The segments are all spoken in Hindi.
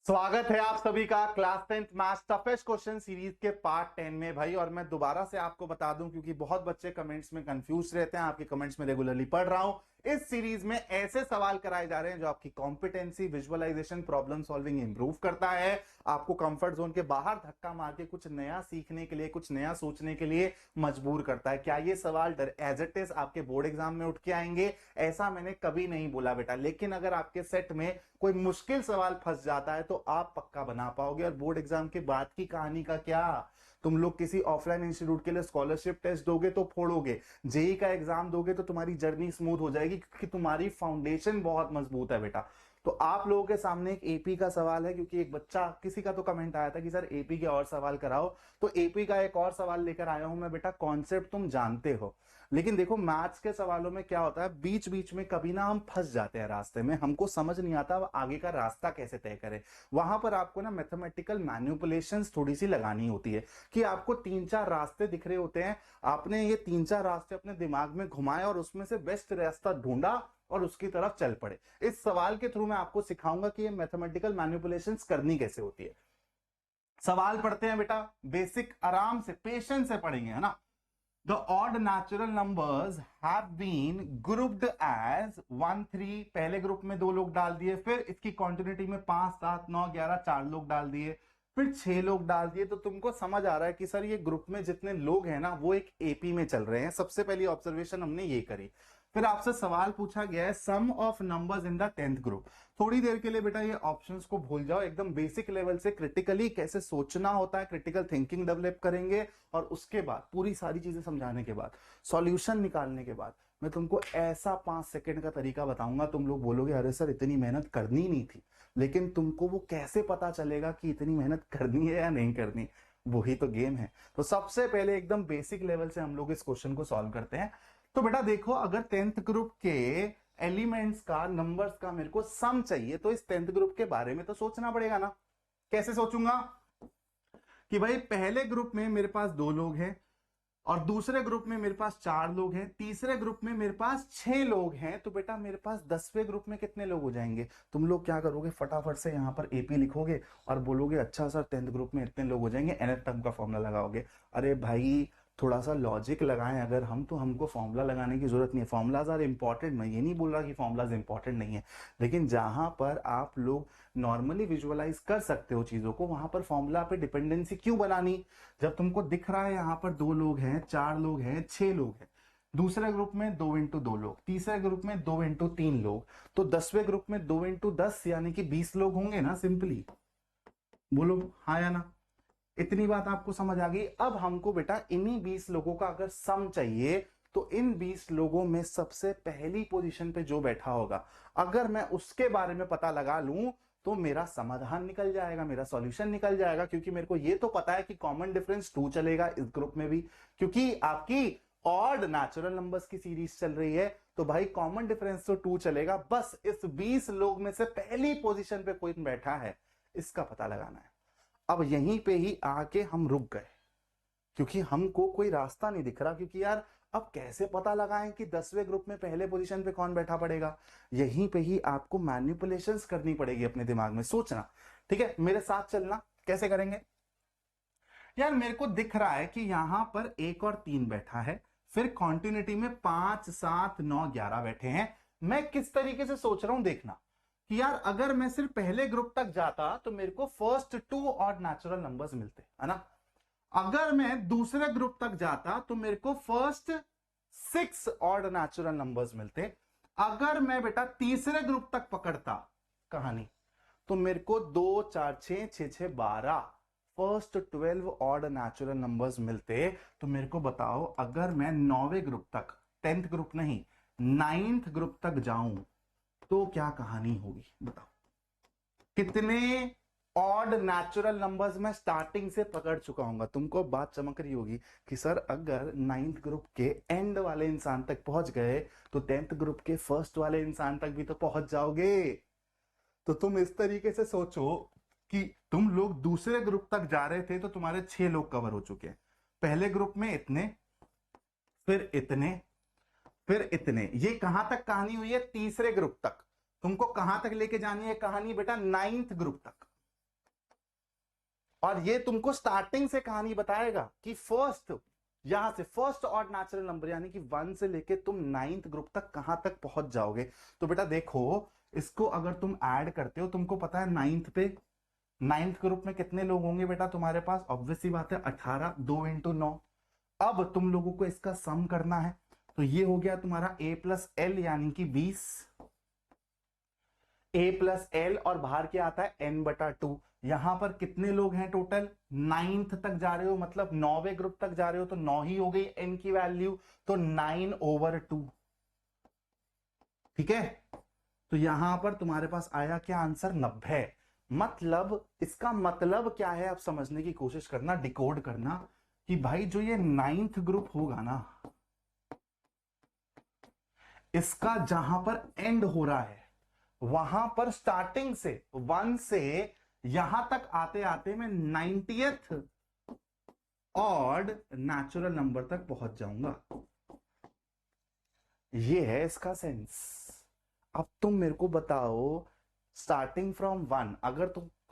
स्वागत है आप सभी का class 10th maths toughest question series के पार्ट 10 में भाई। और मैं दोबारा से आपको बता दूं क्योंकि बहुत बच्चे कमेंट्स में कंफ्यूज रहते हैं, आपके कमेंट्स में रेगुलरली पढ़ रहा हूं। इस सीरीज में ऐसे सवाल कराए जा रहे हैं जो आपकी competency, visualization, problem solving improve करता है, आपको कंफर्ट जोन के बाहर धक्का मार के कुछ नया सीखने के लिए, कुछ नया सोचने के लिए मजबूर करता है। क्या ये सवाल एज इट इज आपके बोर्ड एग्जाम में उठ के आएंगे? ऐसा मैंने कभी नहीं बोला बेटा, लेकिन अगर आपके सेट में कोई मुश्किल सवाल फंस जाता है तो आप पक्का बना पाओगे। और बोर्ड एग्जाम के बाद की कहानी का क्या, तुम लोग किसी ऑफलाइन इंस्टीट्यूट के लिए स्कॉलरशिप टेस्ट दोगे तो फोड़ोगे, जेई का एग्जाम दोगे तो तुम्हारी जर्नी स्मूथ हो जाएगी क्योंकि तुम्हारी फाउंडेशन बहुत मजबूत है बेटा। तो आप लोगों के सामने एक एपी का सवाल है, क्योंकि एक बच्चा, किसी का तो कमेंट आया था कि सर एपी के और सवाल कराओ, तो एपी का एक और सवाल लेकर आया हूं मैं बेटा। कॉन्सेप्ट तुम जानते हो, लेकिन देखो मैथ्स के सवालों में क्या होता है, बीच बीच में कभी ना हम फंस जाते हैं रास्ते में, हमको समझ नहीं आता आगे का रास्ता कैसे तय करें। वहां पर आपको ना मैथमेटिकल मैनिपुलेशंस थोड़ी सी लगानी होती है कि आपको तीन चार रास्ते दिख रहे होते हैं, आपने ये तीन चार रास्ते अपने दिमाग में घुमाए और उसमें से बेस्ट रास्ता ढूंढा और उसकी तरफ चल पड़े। इस सवाल के थ्रू मैं आपको सिखाऊंगा कि ये मैथमेटिकल मैनिपुलेशंस करनी कैसे होती है। सवाल पढ़ते हैं बेटा, बेसिक आराम से पेशेंस से पढ़ेंगे, है ना। The odd natural numbers have been grouped as 1 3, पहले ग्रुप में दो लोग डाल दिए, फिर इसकी क्वांटिटी में 5 7 9 11 चार लोग डाल दिए, फिर 6 लोग डाल दिए। तो तुमको समझ आ रहा है कि सर ये ग्रुप में जितने लोग हैं ना वो एक एपी में चल रहे हैं। सबसे पहली ऑब्जर्वेशन हमने ये करी। फिर आपसे सवाल पूछा गया है sum of numbers in the 10th group. थोड़ी देर के लिए बेटा ये ऑप्शंस को भूल जाओ, एकदम बेसिक लेवल से क्रिटिकली कैसे सोचना होता है, क्रिटिकल थिंकिंग डेवलप करेंगे। और उसके बाद पूरी सारी चीजें समझाने के बाद, सॉल्यूशन निकालने के बाद, मैं तुमको ऐसा 5 सेकंड का तरीका बताऊंगा, तुम लोग बोलोगे अरे सर इतनी मेहनत करनी नहीं थी। लेकिन तुमको वो कैसे पता चलेगा कि इतनी मेहनत करनी है या नहीं करनी, वही तो गेम है। तो सबसे पहले एकदम बेसिक लेवल से हम लोग इस क्वेश्चन को सॉल्व करते हैं। तो बेटा देखो, अगर 10th ग्रुप के एलिमेंट्स का, नंबर्स का मेरे को सम चाहिए, तो इस 10th ग्रुप के बारे में तो सोचना पड़ेगा ना। कैसे सोचूंगा कि भाई पहले ग्रुप में मेरे पास दो लोग हैं, और दूसरे ग्रुप में मेरे पास चार लोग हैं, तीसरे ग्रुप में मेरे पास 6 लोग हैं। तो बेटा मेरे पास 10वें ग्रुप में कितने लोग हो जाएंगे? तुम लोग क्या करोगे, फटाफट से यहां पर एपी लिखोगे और बोलोगे अच्छा सर 10th ग्रुप में इतने लोग हो जाएंगे, nth टर्म का फॉर्मूला लगाओगे। अरे भाई थोड़ा सा लॉजिक लगाएं अगर हम, तो हमको फॉर्मूला लगाने की जरूरत नहीं है। फॉर्मूलाज आर इंपॉर्टेंट, मैं ये नहीं बोल रहा कि फॉर्मूलाज इंपॉर्टेंट नहीं है, लेकिन जहां पर आप लोग नॉर्मली विजुअलाइज कर सकते हो चीजों को, वहां पर फॉर्मूला पे डिपेंडेंसी क्यों बनानी? जब तुमको दिख रहा है यहां पर दो लोग हैं, चार लोग हैं, 6 लोग हैं, दूसरे ग्रुप में 2 इंटू 2 लोग, तीसरे ग्रुप में 2 इंटू 3 लोग, तो 10वें ग्रुप में 2 इंटू 10 यानी कि 20 लोग होंगे ना। सिंपली बोलो हाँ या ना। इतनी बात आपको समझ आ गई। अब हमको बेटा इन्हीं 20 लोगों का अगर सम चाहिए, तो इन 20 लोगों में सबसे पहली पोजीशन पे जो बैठा होगा, अगर मैं उसके बारे में पता लगा लूं तो मेरा समाधान निकल जाएगा, मेरा सॉल्यूशन निकल जाएगा। क्योंकि मेरे को ये तो पता है कि कॉमन डिफरेंस 2 चलेगा इस ग्रुप में भी, क्योंकि आपकी ऑड नेचुरल नंबर्स की सीरीज चल रही है, तो भाई कॉमन डिफरेंस तो 2 चलेगा। बस इस 20 लोग में से पहली पोजीशन पे कोई बैठा है, इसका पता लगाना है। अब यहीं पे ही आके हम रुक गए, क्योंकि हमको कोई रास्ता नहीं दिख रहा। क्योंकि यार अब कैसे पता लगाएं कि 10वें ग्रुप में पहले पोजीशन पे कौन बैठा पड़ेगा? यहीं पे ही आपको मैनिपुलेशंस करनी पड़ेगी अपने दिमाग में, सोचना। ठीक है, मेरे साथ चलना। कैसे करेंगे? यार मेरे को दिख रहा है कि यहां पर 1 और 3 बैठा है, फिर कॉन्टिन्यूटी में 5 7 9 11 बैठे हैं। मैं किस तरीके से सोच रहा हूं देखना, कि यार अगर मैं सिर्फ पहले ग्रुप तक जाता तो मेरे को फर्स्ट 2 ऑड नेचुरल नंबर्स मिलते, है ना। अगर मैं दूसरे ग्रुप तक जाता तो मेरे को फर्स्ट 6 ऑड नेचुरल नंबर्स मिलते। अगर मैं बेटा तीसरे ग्रुप तक पकड़ता कहानी, तो मेरे को 2 4 6 6 6 12 फर्स्ट 12 ऑड नेचुरल नंबर्स मिलते। तो मेरे को बताओ, अगर मैं 9वें ग्रुप तक, 10th ग्रुप नहीं 9th ग्रुप तक जाऊं तो क्या कहानी होगी बताओ? कितने ऑड नेचुरल नंबर्स मैं स्टार्टिंग से पकड़ चुका हूं। तुमको बात चमक रही होगी कि सर अगर 9th ग्रुप के एंड वाले इंसान तक पहुंच गए तो 10th ग्रुप के फर्स्ट वाले इंसान तक भी तो पहुंच जाओगे। तो तुम इस तरीके से सोचो कि तुम लोग दूसरे ग्रुप तक जा रहे थे तो तुम्हारे 6 लोग कवर हो चुके हैं। पहले ग्रुप में इतने, फिर इतने, फिर इतने। ये कहां तक कहानी हुई है? तीसरे ग्रुप तक। तुमको कहां तक लेके जानी है कहानी बेटा? 9th ग्रुप तक। और ये तुमको स्टार्टिंग से कहानी बताएगा कि फर्स्ट, यहां से फर्स्ट ऑड नेचुरल नंबर यानी कि 1 से लेके तुम 9th ग्रुप तक कहां तक पहुंच जाओगे। तो बेटा देखो, इसको अगर तुम ऐड करते हो, तुमको पता है 9th ग्रुप में कितने लोग होंगे बेटा तुम्हारे पास, ऑब्वियस सी बात है 18, 2 इंटू 9। अब तुम लोगों को इसका सम करना है, तो ये हो गया तुम्हारा a प्लस एल यानी कि 20, a प्लस एल और बाहर क्या आता है n/2। यहां पर कितने लोग हैं टोटल, 9th तक जा रहे हो, मतलब 9वें ग्रुप तक जा रहे हो, तो 9 ही हो गई n की वैल्यू, तो 9/2। ठीक है, तो यहां पर तुम्हारे पास आया क्या आंसर, 90। मतलब इसका मतलब क्या है, आप समझने की कोशिश करना, डिकोड करना कि भाई जो ये 9th ग्रुप होगा ना, इसका जहां पर एंड हो रहा है वहां पर स्टार्टिंग से 1 से यहां तक आते आते मैं 90th ऑड नेचुरल नंबर तक पहुंच जाऊंगा। ये है इसका सेंस। अब तुम मेरे को बताओ, स्टार्टिंग फ्रॉम 1, अगर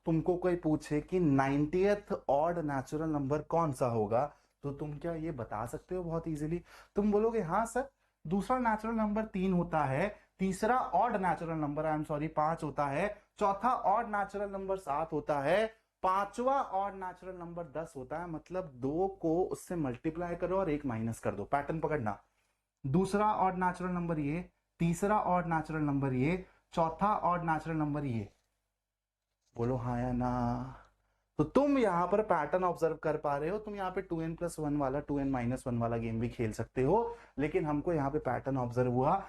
तुमको कोई पूछे कि 90th ऑड नेचुरल नंबर कौन सा होगा, तो तुम क्या ये बता सकते हो बहुत इजीली। तुम बोलोगे हाँ सर, दूसरा नेचुरल नंबर 3 होता है, तीसरा ऑड नेचुरल नंबर 5 होता है, चौथा ऑड नेचुरल नंबर 7 होता है, पांचवा ऑड नेचुरल नंबर 10 होता है। मतलब 2 को उससे मल्टीप्लाई करो और 1 माइनस कर दो, पैटर्न पकड़ना। दूसरा ऑड नेचुरल नंबर ये, तीसरा ऑड नेचुरल नंबर ये, चौथा ऑड नेचुरल नंबर ये। बोलो हाँ या ना। तो तुम यहां पर पैटर्न ऑब्जर्व कर पा रहे हो, तुम यहाँ पे 2n+1 वाला 2n-1 वाला गेम भी खेल सकते हो, लेकिन हमको यहाँ पे पैटर्न ऑब्जर्व हुआ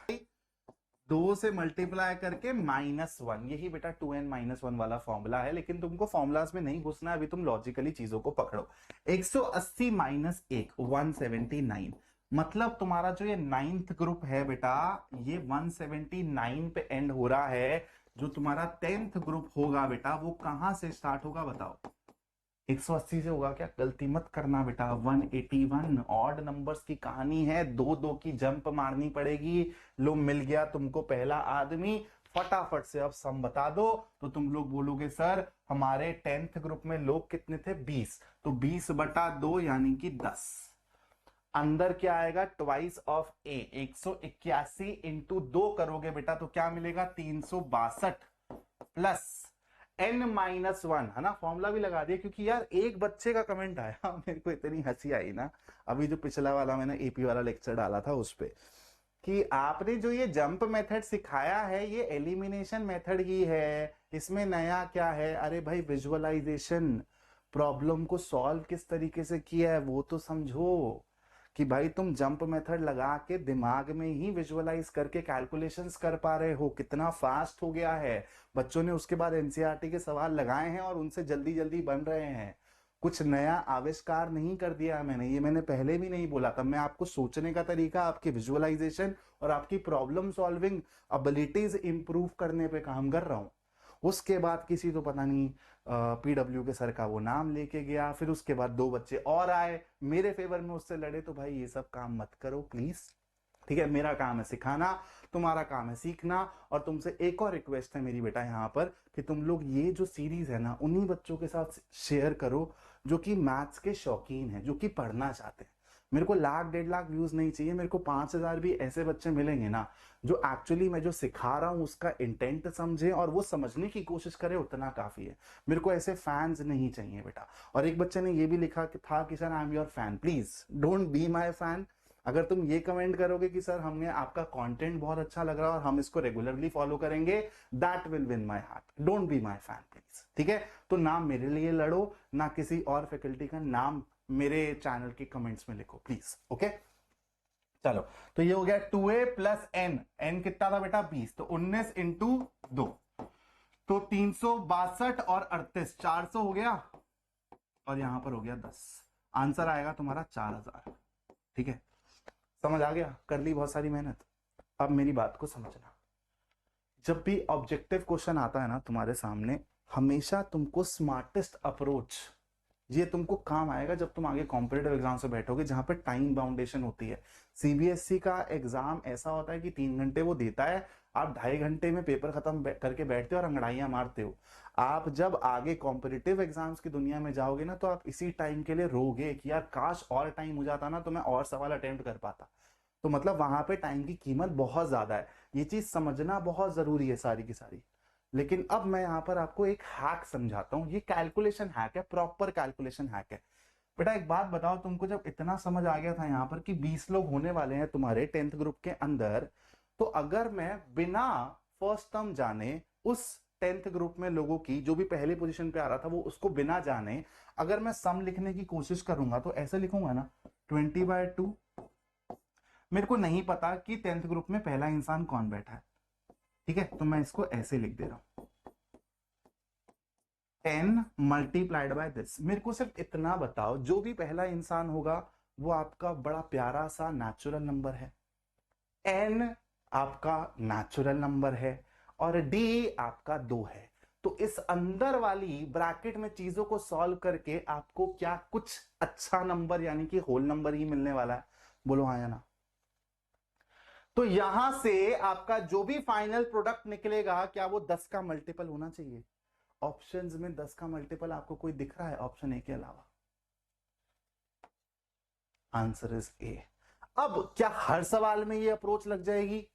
2 से मल्टीप्लाई करके -1, यही बेटा 2n-1 वाला फॉर्मूला है। लेकिन तुमको फॉर्मूलाज में नहीं घुसना है अभी, तुम लॉजिकली चीजों को पकड़ो। 180 माइनस 1 179, मतलब तुम्हारा जो ये 9th ग्रुप है बेटा, ये 179 पे एंड हो रहा है। जो तुम्हारा 10th ग्रुप होगा बेटा, वो कहां से स्टार्ट होगा बताओ, 180 से होगा क्या, गलती मत करना बेटा। 181 ऑड नंबर्स की कहानी है, 2 की जंप मारनी पड़ेगी। लो मिल गया तुमको पहला आदमी, फटाफट से अब सम बता दो। तो तुम लोग बोलोगे सर हमारे 10th ग्रुप में लोग कितने थे, 20, तो 20/2 यानी कि 10। अंदर क्या आएगा, ट्वाइस ऑफ ए, 181 इंटू 2 करोगे बेटा तो क्या मिलेगा, 362 प्लस n-1, है ना। फॉर्मूला भी लगा दिया, क्योंकि यार एक बच्चे का कमेंट आया मेरे को इतनी हंसी आई ना, अभी जो पिछला वाला मैंने एपी वाला लेक्चर डाला था उस पे, कि आपने जो ये जंप मेथड सिखाया है ये एलिमिनेशन मेथड ही है, इसमें नया क्या है। अरे भाई विजुअलाइजेशन, प्रॉब्लम को सॉल्व किस तरीके से किया है वो तो समझो, कि भाई तुम जंप मेथड लगा के दिमाग में ही विजुअलाइज करके कैलकुलेशंस कर पा रहे हो, कितना फास्ट हो गया है। बच्चों ने उसके बाद एनसीईआरटी के सवाल लगाए हैं और उनसे जल्दी जल्दी बन रहे हैं। कुछ नया आविष्कार नहीं कर दिया मैंने, ये मैंने पहले भी नहीं बोला था। मैं आपको सोचने का तरीका, आपकी विजुअलाइजेशन और आपकी प्रॉब्लम सॉल्विंग एबिलिटीज इंप्रूव करने पे काम कर रहा हूं। उसके बाद किसी तो पता नहीं पीडब्ल्यू के सर का वो नाम लेके गया, फिर उसके बाद 2 बच्चे और आए मेरे फेवर में, उससे लड़े। तो भाई ये सब काम मत करो प्लीज, ठीक है। मेरा काम है सिखाना, तुम्हारा काम है सीखना। और तुमसे एक और रिक्वेस्ट है मेरी बेटा यहाँ पर, कि तुम लोग ये जो सीरीज है ना उन्हीं बच्चों के साथ शेयर करो जो कि मैथ्स के शौकीन हैं, जो कि पढ़ना चाहते हैं। मेरे को 1,00,000-1,50,000 व्यूज नहीं चाहिए, मेरे को 5,000 भी ऐसे बच्चे मिलेंगे ना जो एक्चुअली मैं जो सिखा रहा हूं उसका इंटेंट समझे और वो समझने की कोशिश करे, उतना काफी है। मेरे को ऐसे फैंस नहीं चाहिए बेटा। और एक बच्चे ने ये भी लिखा कि था कि sir I am your fan, please don't be my fan. अगर तुम ये कमेंट करोगे कि सर हमें आपका कंटेंट बहुत अच्छा लग रहा है और हम इसको रेगुलरली फॉलो करेंगे, that will win my heart. Don't be my fan please, ठीक है। तो ना मेरे लिए लड़ो, ना किसी और फैकल्टी का नाम मेरे चैनल के कमेंट्स में लिखो प्लीज, ओके। चलो, तो ये हो गया 2a प्लस n, n कितना था बेटा 20, तो 19 इंटू 2, तो 362 और 38, 400 हो गया, और यहां पर हो गया 10। आंसर आएगा तुम्हारा 4000, ठीक है। समझ आ गया, कर ली बहुत सारी मेहनत। अब मेरी बात को समझना, जब भी ऑब्जेक्टिव क्वेश्चन आता है ना तुम्हारे सामने, हमेशा तुमको स्मार्टेस्ट अप्रोच, ये तुमको काम आएगा जब तुम आगे कॉम्पिटिटिव एग्जाम से बैठोगे जहां पे टाइम बाउंडेशन होती है। सीबीएसई का एग्जाम ऐसा होता है कि 3 घंटे वो देता है, आप 2.5 घंटे में पेपर खत्म करके बैठते हो और अंगड़ाइयां मारते हो। आप जब आगे कॉम्पिटिटिव एग्जाम्स की दुनिया में जाओगे ना, तो आप इसी टाइम के लिए रोगे कि यार काश और टाइम हो जाता ना, तो मैं और सवाल अटेम्प्ट कर पाता। तो मतलब वहां पे टाइम की कीमत बहुत ज्यादा है, ये चीज समझना बहुत जरूरी है सारी की सारी। लेकिन अब मैं यहाँ पर आपको एक हैक समझाता हूँ, ये कैलकुलेशन हैक है, प्रॉपर कैलकुलेशन हैक है। बेटा एक बात बताओ, तुमको जब इतना समझ आ गया था यहाँ पर कि 20 लोग होने वाले हैं तुम्हारे 10th ग्रुप के अंदर, तो अगर मैं बिना फर्स्ट टर्म जाने उस 10th ग्रुप में लोगों की जो भी पहली पोजीशन पे आ रहा था वो उसको बिना जाने अगर मैं सम लिखने की कोशिश करूंगा तो ऐसे लिखूंगा ना, 20/2। मेरे को नहीं पता कि 10th ग्रुप में पहला इंसान कौन बैठा है, ठीक है, तो मैं इसको ऐसे लिख दे रहा हूं, 10 मल्टीप्लाइड बाय दिस। मेरे को सिर्फ इतना बताओ, जो भी पहला इंसान होगा वो आपका बड़ा प्यारा सा नेचुरल नंबर है, n आपका नेचुरल नंबर है और d आपका 2 है। तो इस अंदर वाली ब्रैकेट में चीजों को सॉल्व करके आपको क्या कुछ अच्छा नंबर यानी कि होल नंबर ही मिलने वाला है, बोलो हाँ या ना। तो यहां से आपका जो भी फाइनल प्रोडक्ट निकलेगा क्या वो 10 का मल्टीपल होना चाहिए? ऑप्शंस में 10 का मल्टीपल आपको कोई दिख रहा है ऑप्शन ए के अलावा? Answer is a. अब क्या हर सवाल में ये अप्रोच लग जाएगी?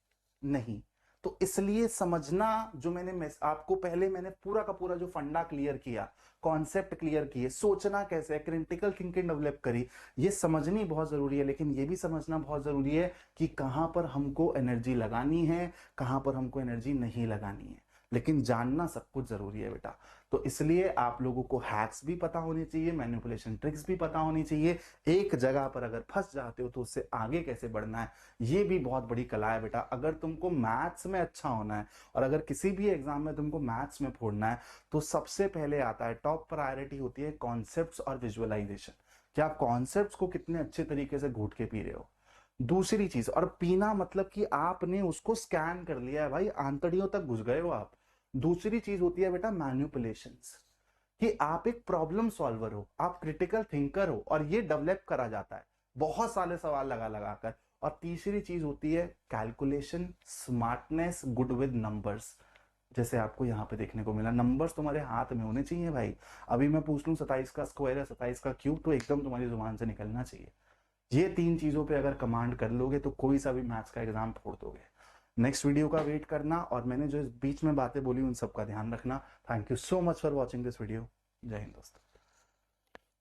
नहीं। तो इसलिए समझना, जो मैंने आपको पहले मैंने पूरा का पूरा जो फंडा क्लियर किया, कॉन्सेप्ट क्लियर किए, सोचना कैसे है, क्रिटिकल थिंकिंग डेवलप करी, ये समझनी बहुत जरूरी है। लेकिन ये भी समझना बहुत जरूरी है कि कहां पर हमको एनर्जी लगानी है, कहां पर हमको एनर्जी नहीं लगानी है। लेकिन जानना सब कुछ जरूरी है बेटा। तो इसलिए आप लोगों को हैक्स भी पता होने चाहिए, मैनिपुलेशन ट्रिक्स भी पता होनी चाहिए। एक जगह पर अगर फंस जाते हो तो उससे आगे कैसे बढ़ना है, ये भी बहुत बड़ी कला है बेटा। अगर तुमको मैथ्स में अच्छा होना है और अगर किसी भी एग्जाम में तुमको मैथ्स में फोड़ना है, तो सबसे पहले आता है, टॉप प्रायोरिटी होती है कॉन्सेप्ट्स और विजुअलाइजेशन, कि आप कॉन्सेप्ट्स को कितने अच्छे तरीके से घूट के पी रहे हो। दूसरी चीज, और पीना मतलब कि आपने उसको स्कैन कर लिया है भाई, आंतड़ियों तक घुस गए हो आप। दूसरी चीज होती है बेटा मैन्युपुलेशंस, कि आप एक प्रॉब्लम सॉल्वर हो, आप क्रिटिकल थिंकर हो, और ये डेवलप करा जाता है बहुत सारे सवाल लगा लगा कर। और तीसरी चीज होती है calculation, smartness, good with numbers, जैसे आपको यहाँ पे देखने को मिला। नंबर्स तुम्हारे हाथ में होने चाहिए भाई। अभी मैं पूछ लूं 27 का स्क्वायर है 27 का क्यूब, तो एकदम तुम्हारी जुबान से निकलना चाहिए। ये 3 चीजों पे अगर कमांड कर लोगे तो कोई सा भी मैथ्स का एग्जाम फोड़ दोगे। नेक्स्ट वीडियो का वेट करना, और मैंने जो इस बीच में बातें बोली उन सब का ध्यान रखना। Thank you so much for watching this video. जय हिंद दोस्तों।